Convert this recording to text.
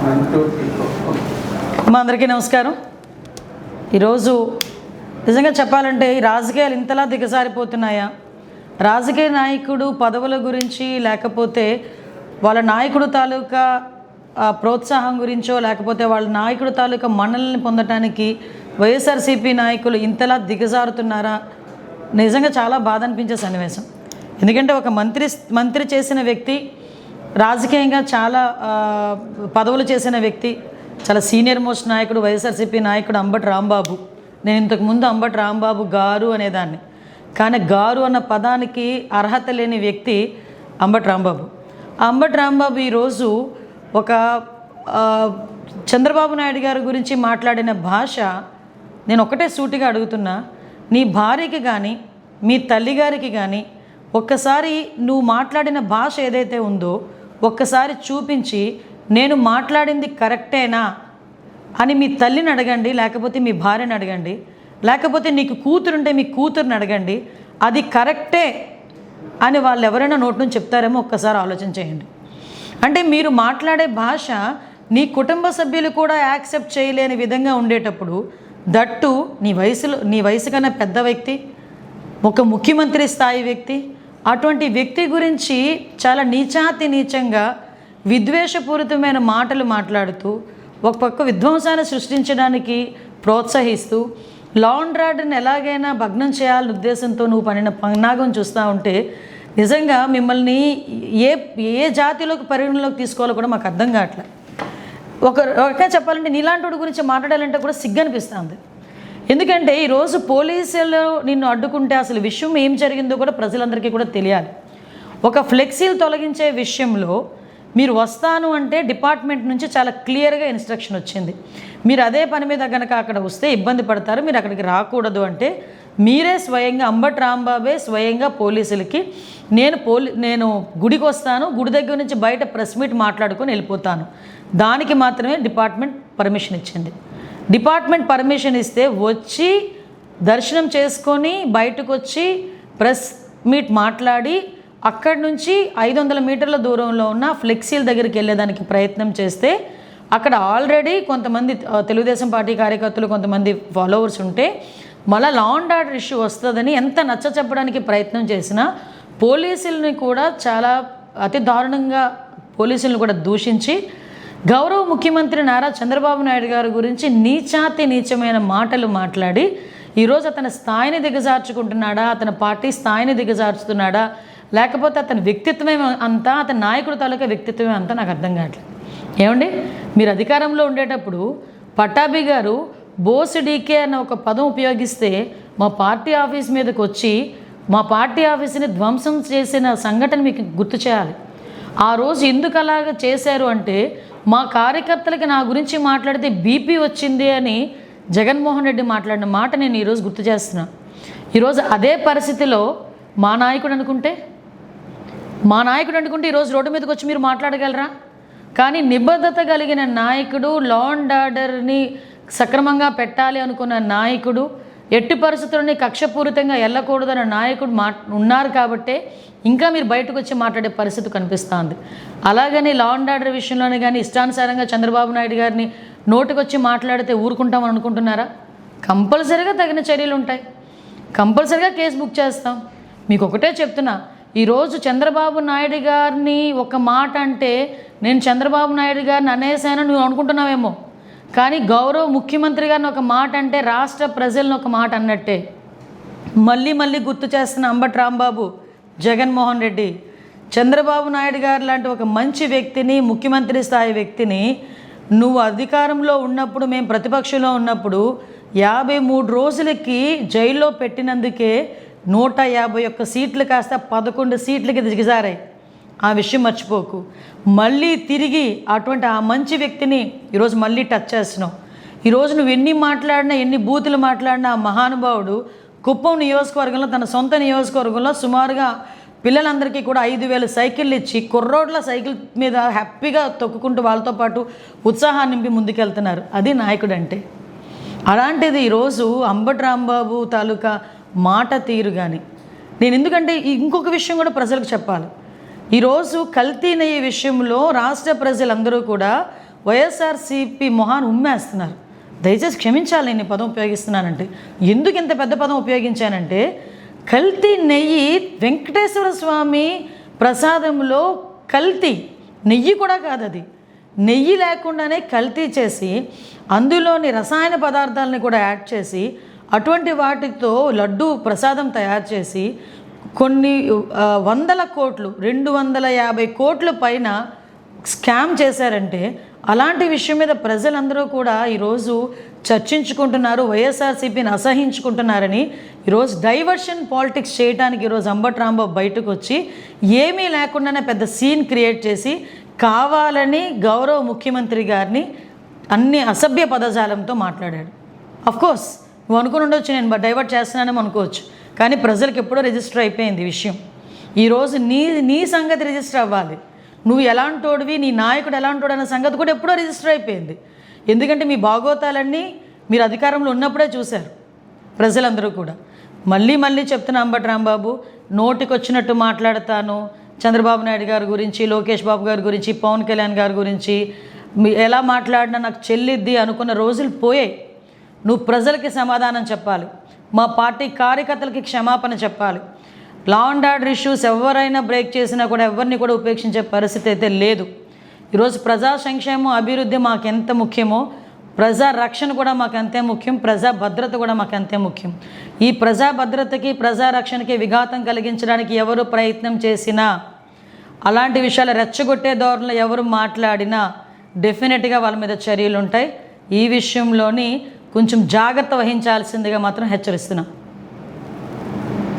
మా అందరికీ నమస్కారం. ఈరోజు నిజంగా చెప్పాలంటే ఈ రాజకీయాలు ఇంతలా దిగజారిపోతున్నాయా? రాజకీయ నాయకుడు పదవుల గురించి, లేకపోతే వాళ్ళ నాయకుడు తాలూకా ప్రోత్సాహం గురించో, లేకపోతే వాళ్ళ నాయకుడు తాలూకా మన్ననల్ని పొందటానికి వైఎస్ఆర్సీపీ నాయకులు ఇంతలా దిగజారుతున్నారా? నిజంగా చాలా బాధ అనిపించే సన్నివేశం. ఎందుకంటే ఒక మంత్రి చేసిన వ్యక్తి, రాజకీయంగా చాలా పదవులు చేసిన వ్యక్తి, చాలా సీనియర్ మోస్ట్ నాయకుడు, వైఎస్ఆర్సీపీ నాయకుడు అంబటి రాంబాబు. నేను ఇంతకుముందు అంబటి రాంబాబు గారు అనేదాన్ని, కానీ గారు అన్న పదానికి అర్హత లేని వ్యక్తి అంబటి రాంబాబు. అంబటి రాంబాబు ఈరోజు ఒక చంద్రబాబు నాయుడు గారి గురించి మాట్లాడిన భాష, నేను ఒకటే సూటిగా అడుగుతున్నా, నీ భార్యకి కానీ మీ తల్లిగారికి కానీ ఒక్కసారి నువ్వు మాట్లాడిన భాష ఏదైతే ఉందో ఒక్కసారి చూపించి, నేను మాట్లాడింది కరెక్టేనా అని మీ తల్లిని అడగండి, లేకపోతే మీ భార్యని అడగండి, లేకపోతే నీకు కూతురుంటే మీ కూతురుని అడగండి, అది కరెక్టే అని వాళ్ళు ఎవరైనా నోటి నుంచి చెప్తారేమో ఒక్కసారి ఆలోచన చేయండి. అంటే మీరు మాట్లాడే భాష నీ కుటుంబ సభ్యులు కూడా యాక్సెప్ట్ చేయలేని విధంగా ఉండేటప్పుడు, దట్టు నీ వయసు కన్నా పెద్ద వ్యక్తి, ఒక ముఖ్యమంత్రి స్థాయి వ్యక్తి, అటువంటి వ్యక్తి గురించి చాలా నీచంగా విద్వేషపూరితమైన మాటలు మాట్లాడుతూ, ఒక పక్క విధ్వంసాన్ని సృష్టించడానికి ప్రోత్సహిస్తూ, లా అండ్ ఆర్డర్ని ఎలాగైనా భగ్నం చేయాలనే ఉద్దేశంతో నువ్వు పనిన పన్నాగం చూస్తూ ఉంటే, నిజంగా మిమ్మల్ని ఏ జాతిలోకి పరిగణలోకి తీసుకోవాలో కూడా మాకు అర్థం కావట్లేదు. ఒక చెప్పాలంటే నీలాంటి వాడి గురించి మాట్లాడాలంటే కూడా సిగ్గనిపిస్తుంది. ఎందుకంటే ఈరోజు పోలీసులు నిన్ను అడ్డుకుంటే అసలు విషయం ఏం జరిగిందో కూడా ప్రజలందరికీ కూడా తెలియాలి. ఒక ఫ్లెక్సీలు తొలగించే విషయంలో మీరు వస్తాను అంటే డిపార్ట్మెంట్ నుంచి చాలా క్లియర్గా ఇన్స్ట్రక్షన్ వచ్చింది. మీరు అదే పని మీద కనుక అక్కడ వస్తే ఇబ్బంది పడతారు, మీరు అక్కడికి రాకూడదు అంటే మీరే స్వయంగా అంబటి రాంబాబే స్వయంగా పోలీసులకి నేను గుడికి వస్తాను, గుడి దగ్గర నుంచి బయట ప్రెస్ మీట్ మాట్లాడుకొని వెళ్ళిపోతాను, దానికి మాత్రమే డిపార్ట్మెంట్ పర్మిషన్ ఇచ్చింది. డిపార్ట్మెంట్ పర్మిషన్ ఇస్తే వచ్చి దర్శనం చేసుకొని బయటకు వచ్చి ప్రెస్ మీట్ మాట్లాడి అక్కడి నుంచి 500 మీటర్ల దూరంలో ఉన్న ఫ్లెక్సీల దగ్గరికి వెళ్ళేదానికి ప్రయత్నం చేస్తే, అక్కడ ఆల్రెడీ కొంతమంది తెలుగుదేశం పార్టీ కార్యకర్తలు, కొంతమంది ఫాలోవర్స్ ఉంటే మళ్ళీ లా అండ్ ఆర్డర్ ఇష్యూ వస్తుందని ఎంత నచ్చ చెప్పడానికి ప్రయత్నం చేసినా పోలీసుల్ని కూడా చాలా అతి దారుణంగా పోలీసులను కూడా దూషించి, గౌరవ ముఖ్యమంత్రి నారా చంద్రబాబు నాయుడు గారి గురించి నీచమైన మాటలు మాట్లాడి ఈరోజు అతని స్థాయిని దిగజార్చుకుంటున్నాడా, అతని పార్టీ స్థాయిని దిగజార్చుతున్నాడా, లేకపోతే అతని వ్యక్తిత్వమే అంతా, అతని నాయకుడు తాలూకా వ్యక్తిత్వమే అంతా నాకు అర్థం కావట్లేదు. ఏమండి, మీరు అధికారంలో ఉండేటప్పుడు పట్టాభి గారు బోస్ డీకే అన్న ఒక పదం ఉపయోగిస్తే మా పార్టీ ఆఫీస్ మీదకి వచ్చి మా పార్టీ ఆఫీస్ని ధ్వంసం చేసిన సంఘటన మీకు గుర్తు చేయాలి. ఆ రోజు ఎందుకు అలాగ చేశారు అంటే, మా కార్యకర్తలకి నా గురించి మాట్లాడితే బీపీ వచ్చింది అని జగన్మోహన్ రెడ్డి మాట్లాడిన మాట నేను ఈరోజు గుర్తు చేస్తున్నా. ఈరోజు అదే పరిస్థితిలో మా నాయకుడు అనుకుంటే ఈరోజు రోడ్డు మీదకి వచ్చి మీరు మాట్లాడగలరా? కానీ నిబద్ధత కలిగిన నాయకుడు, లా అండ్ ఆర్డర్ని సక్రమంగా పెట్టాలి అనుకున్న నాయకుడు, ఎట్టి పరిస్థితులని కక్షపూరితంగా వెళ్ళకూడదన్న నాయకుడు ఉన్నారు కాబట్టే ఇంకా మీరు బయటకు వచ్చి మాట్లాడే పరిస్థితి కనిపిస్తుంది. అలాగని లా అండ్ ఆర్డర్ విషయంలోనే కానీ ఇష్టానుసారంగా చంద్రబాబు నాయుడు గారిని నోటికొచ్చి మాట్లాడితే ఊరుకుంటాం అనుకుంటున్నారా? కంపల్సరీగా తగిన చర్యలు ఉంటాయి, కంపల్సరీగా కేసు బుక్ చేస్తాం. మీకు ఒకటే చెప్తున్నా, ఈరోజు చంద్రబాబు నాయుడు గారిని ఒక మాట అంటే నేను చంద్రబాబు నాయుడు గారిని అనేసానని నువ్వు అనుకుంటున్నావేమో, కానీ గౌరవ ముఖ్యమంత్రి గారిని ఒక మాట అంటే రాష్ట్ర ప్రజలను ఒక మాట అన్నట్టే. మళ్ళీ గుర్తు చేస్తున్న అంబటి రాంబాబు, జగన్మోహన్ రెడ్డి, చంద్రబాబు నాయుడు గారు లాంటి ఒక మంచి వ్యక్తిని, ముఖ్యమంత్రి స్థాయి వ్యక్తిని నువ్వు అధికారంలో ఉన్నప్పుడు, మేము ప్రతిపక్షంలో ఉన్నప్పుడు 53 రోజులకి జైల్లో పెట్టినందుకే 151 సీట్లు కాస్త 11 సీట్లకి దిగజారాయి. ఆ విషయం మర్చిపోకు. మళ్ళీ తిరిగి అటువంటి ఆ మంచి వ్యక్తిని ఈరోజు మళ్ళీ టచ్ చేస్తున్నావు. ఈరోజు నువ్వు ఎన్ని మాట్లాడినా, ఎన్ని బూతులు మాట్లాడినా ఆ మహానుభావుడు కుప్పం నియోజకవర్గంలో, తన సొంత నియోజకవర్గంలో సుమారుగా పిల్లలందరికీ కూడా 5,000 సైకిళ్ళు ఇచ్చి కుర్రోడ్ల సైకిల్ మీద హ్యాపీగా తొక్కుకుంటూ వాళ్ళతో పాటు ఉత్సాహాన్ని నింపి ముందుకెళ్తున్నారు. అది నాయకుడు అంటే. అలాంటిది ఈరోజు అంబటి రాంబాబు తాలూకా మాట తీరు కానీ, నేను ఎందుకంటే ఇంకొక విషయం కూడా ప్రజలకు చెప్పాలి. ఈరోజు కల్తీ నెయ్యి విషయంలో రాష్ట్ర ప్రజలందరూ కూడా వైఎస్ఆర్సీపీ మొహాన్ని ఉమ్మేస్తున్నారు. దయచేసి క్షమించాలి నేను ఈ పదం ఉపయోగిస్తున్నానంటే. ఎందుకు ఇంత పెద్ద పదం ఉపయోగించానంటే, కల్తీ నెయ్యి వెంకటేశ్వర స్వామి ప్రసాదంలో కల్తీ నెయ్యి కూడా కాదు, అది నెయ్యి లేకుండానే కల్తీ చేసి అందులోని రసాయన పదార్థాలని కూడా యాడ్ చేసి అటువంటి వాటితో లడ్డు ప్రసాదం తయారు చేసి కొన్ని వందల కోట్లు 250 కోట్ల పైన స్కామ్ చేశారంటే, అలాంటి విషయం మీద ప్రజలందరూ కూడా ఈరోజు చర్చించుకుంటున్నారు, వైఎస్ఆర్సీపీని అసహించుకుంటున్నారని. ఈరోజు డైవర్షన్ పాలిటిక్స్ చేయడానికి ఈరోజు అంబటి రాంబాబు బయటకు వచ్చి ఏమీ లేకుండానే పెద్ద సీన్ క్రియేట్ చేసి కావాలని గౌరవ ముఖ్యమంత్రి గారిని అన్ని అసభ్య పదజాలంతో మాట్లాడాడు. అఫ్కోర్స్ నువ్వు అనుకుని ఉండొచ్చు నేను డైవర్ట్ చేస్తున్నానేమో అనుకోవచ్చు, కానీ ప్రజలకు ఎప్పుడో రిజిస్టర్ అయిపోయింది విషయం. ఈరోజు నీ సంగతి రిజిస్టర్ అవ్వాలి. నువ్వు ఎలాంటోడివి, నీ నాయకుడు ఎలాంటోడు అన్న సంగతి కూడా ఎప్పుడో రిజిస్టర్ అయిపోయింది. ఎందుకంటే మీ భాగోతాలన్నీ మీరు అధికారంలో ఉన్నప్పుడే చూశారు ప్రజలందరూ కూడా. మళ్ళీ చెప్తున్నా అంబటి రాంబాబు, నోటికి వచ్చినట్టు మాట్లాడతాను. చంద్రబాబు నాయుడు గారి గురించి, లోకేష్ బాబు గారి గురించి, పవన్ కళ్యాణ్ గారి గురించి ఎలా మాట్లాడినా నాకు చెల్లిద్ది అనుకున్న రోజులు పోయాయి. నువ్వు ప్రజలకి సమాధానం చెప్పాలి, మా పార్టీ కార్యకర్తలకి క్షమాపణ చెప్పాలి. లా అండ్ ఆర్డర్ ఇష్యూస్ ఎవరైనా బ్రేక్ చేసినా కూడా ఎవరిని కూడా ఉపేక్షించే పరిస్థితి అయితే లేదు. ఈరోజు ప్రజా సంక్షేమం, అభివృద్ధి మాకు ఎంత ముఖ్యమో ప్రజా రక్షణ కూడా మాకు అంతే ముఖ్యం, ప్రజా భద్రత కూడా మాకు అంతే ముఖ్యం. ఈ ప్రజా భద్రతకి, ప్రజా రక్షణకి విఘాతం కలిగించడానికి ఎవరు ప్రయత్నం చేసినా, అలాంటి విషయాలు రెచ్చగొట్టే ధోరణిలో ఎవరు మాట్లాడినా డెఫినెట్గా వాళ్ళ మీద చర్యలు ఉంటాయి. ఈ విషయంలోని కొంచెం జాగ్రత్త వహించాల్సిందిగా మాత్రం హెచ్చరిస్తున్నాం.